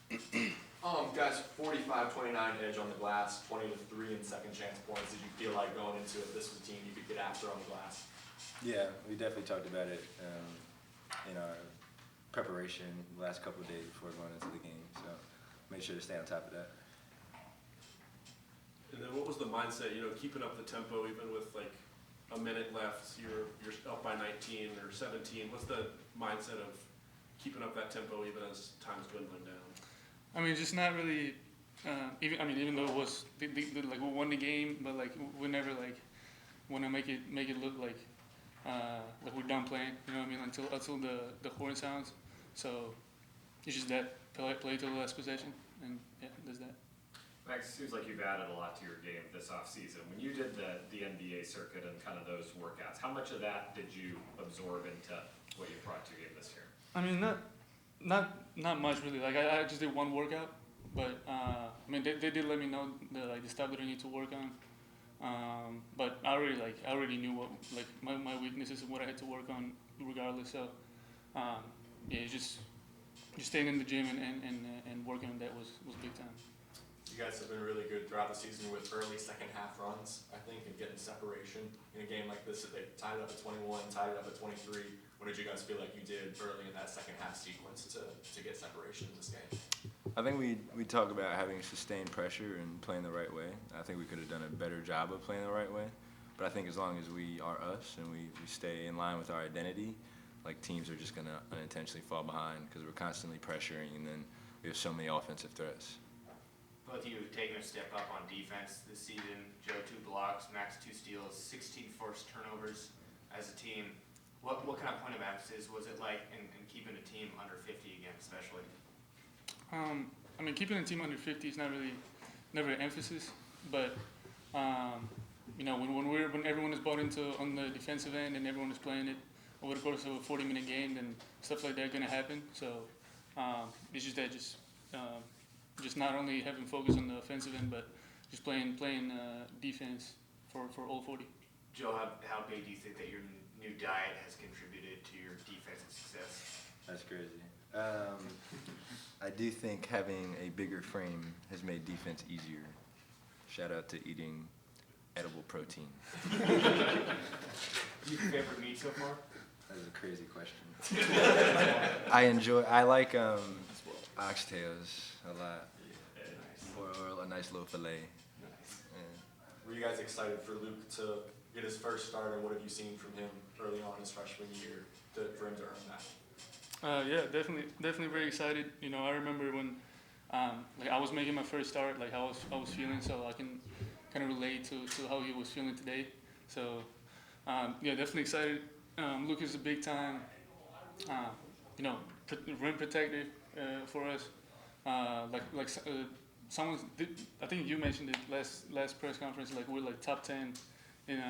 Guys, 45-29 edge on the glass, 20-3 in second chance points. Did you feel like going into it, this was a team you could get after on the glass? Yeah, we definitely talked about it in our preparation the last couple of days before going into the game. So made sure to stay on top of that. And then what was the mindset, keeping up the tempo even with like a minute left, you're up by 19 or 17. What's the mindset of keeping up that tempo even as time's dwindling down? I mean, just not really. Even though it was like we won the game, but like we never like want to make it look like we're done playing. You know what I mean? Until the horn sounds. So it's just that play till the last possession, and yeah, does that. Max, it seems like you've added a lot to your game this offseason. When you did the NBA circuit and kind of those workouts, how much of that did you absorb into what you brought to your game this year? I mean, not much really. Like I just did one workout, but they did let me know the stuff that I need to work on. But I already knew what my weaknesses and what I had to work on regardless. So yeah, just staying in the gym and working on that was big time. You guys have been really good throughout the season with early second half runs, I think, and getting separation in a game like this. They tied it up at 21, tied it up at 23. What did you guys feel like you did early in that second half sequence to get separation in this game? I think we talk about having sustained pressure and playing the right way. I think we could have done a better job of playing the right way. But I think as long as we are us and we stay in line with our identity, like teams are just going to unintentionally fall behind because we're constantly pressuring, and then we have so many offensive threats. Both of you have taken a step up on defense this season. Joe, 2 blocks, Max 2 steals, 16 forced turnovers as a team. What kind of point of emphasis was it like in keeping a team under 50 again, especially? Keeping a team under 50 is never an emphasis, but when everyone is bought into on the defensive end and everyone is playing it over the course of a 40-minute game, then stuff like that is going to happen. So it's just that just not only having focus on the offensive end, but just playing defense for all 40. Joe, how big do you think that your new diet has contributed to your defensive success? That's crazy. I do think having a bigger frame has made defense easier. Shout out to eating edible protein. Your favorite meat so far? That is a crazy question. I like oxtails a lot, or a nice little fillet. Nice. Yeah. Were you guys excited for Luke to get his first start, and what have you seen from him early on his freshman year for him to earn that? Yeah, definitely very excited. I remember when I was making my first start, how I was feeling, so I can kind of relate to how he was feeling today. So yeah, definitely excited. Luke is a big time, rim protector for us. I think you mentioned it last press conference. We're top 10 in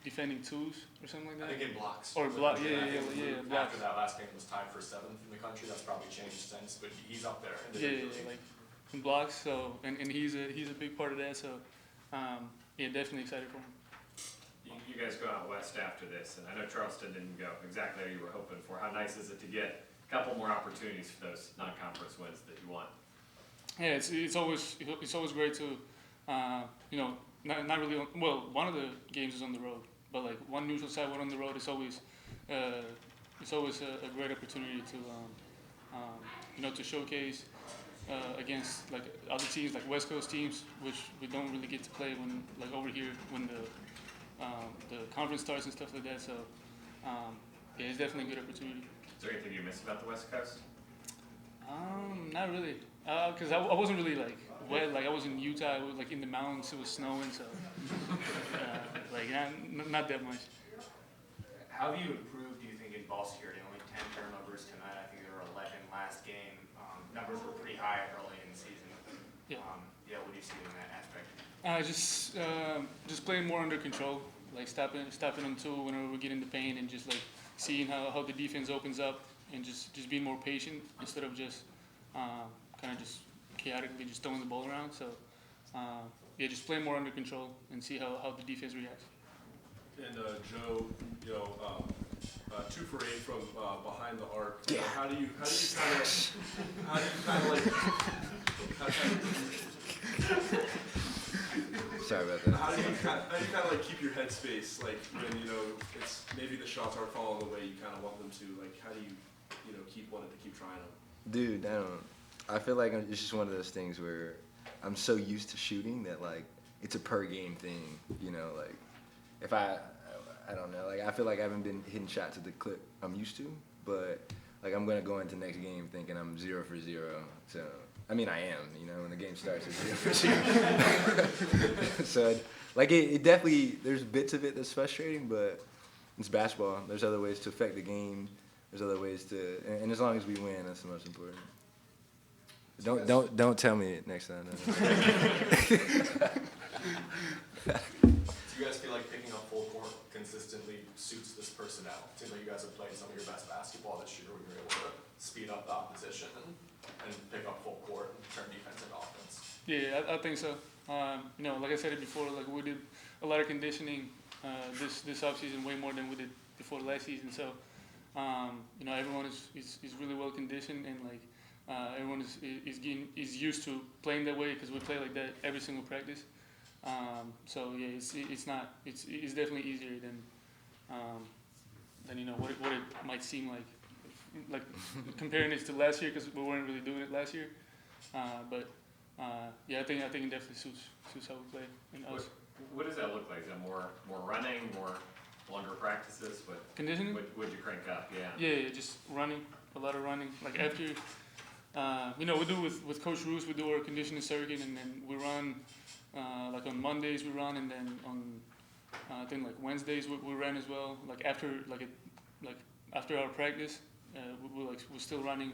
defending twos or something like that. I think in blocks. Or block, yeah. After that last game was tied for 7th in the country. That's probably changed since, but he's up there. Yeah, in blocks. So and he's a big part of that. So yeah, definitely excited for him. You guys go out west after this, and I know Charleston didn't go exactly how you were hoping for. How nice is it to get a couple more opportunities for those non-conference wins that you want? Yeah, it's always great to not really one of the games is on the road, but one neutral site, one on the road. It's always a great opportunity to showcase against other teams, West Coast teams, which we don't really get to play when over here when the conference starts and stuff like that. So yeah, it's definitely a good opportunity. Is there anything you miss about the West Coast? Not really, because I wasn't really wet. I was in Utah. It was in the mountains. It was snowing, so not that much. How have you improved, do you think, in ball security? Only 10 turnovers tonight. I think there were 11 last game. Numbers were pretty high early in the season. Yeah. What do you see in that aspect? Just playing more under control, stopping on 2 whenever we get in the paint, and just seeing how the defense opens up, and just being more patient instead of just kind of just chaotically just throwing the ball around. So yeah, just play more under control and see how the defense reacts. And Joe, 2 for 8 from behind the arc. Yeah. How do you kind of like? Sorry about that. How do you kind of like keep your headspace like when it's maybe the shots aren't falling the way you kind of want them to? Like how do you keep wanting to keep trying them? Dude, I feel like it's just one of those things where I'm so used to shooting that like it's a per game thing, like if I don't know, like I feel like I haven't been hitting shots at the clip I'm used to, but like I'm gonna go into next game thinking I'm 0 for 0. So I mean I am, when the game starts it's 0 for 0. So like it definitely there's bits of it that's frustrating, but it's basketball. There's other ways to affect the game. There's other ways to, and as long as we win, that's the most important. Don't tell me it next time. No. Do you guys feel like picking up full court consistently suits this personnel? It seems like you guys have played some of your best basketball this year, where you're able to speed up the opposition and pick up full court and turn defense into offense. Yeah, I think so. Like I said it before, like we did a lot of conditioning this offseason, way more than we did before last season. So, everyone is really well conditioned, and like everyone is used to playing that way because we play like that every single practice. So yeah, it's definitely easier than what it might seem like comparing it to last year, because we weren't really doing it last year. But yeah, I think it definitely suits how we play and us. What does that look like? Is that more running, more longer practices? What Conditioning? would you crank up? Yeah. Yeah, just running, a lot of running. Like after, we do with Coach Roos, we do our conditioning circuit, and then we run. Like on Mondays we run, and then on I think like Wednesdays we run as well. Like after after our practice, we're still running.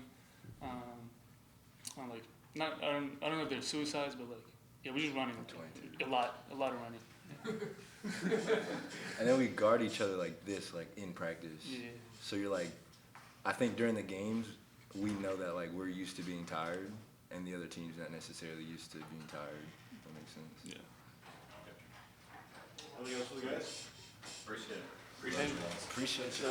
On like not I don't know if they're suicides, but like yeah, we're just running a lot of running. And then we guard each other like this, like in practice. Yeah. So you're like, I think during the games, we know that like we're used to being tired, and the other team's not necessarily used to being tired. If that makes sense. Yeah. Anything else for the guys? Appreciate it. Appreciate you guys. Appreciate you.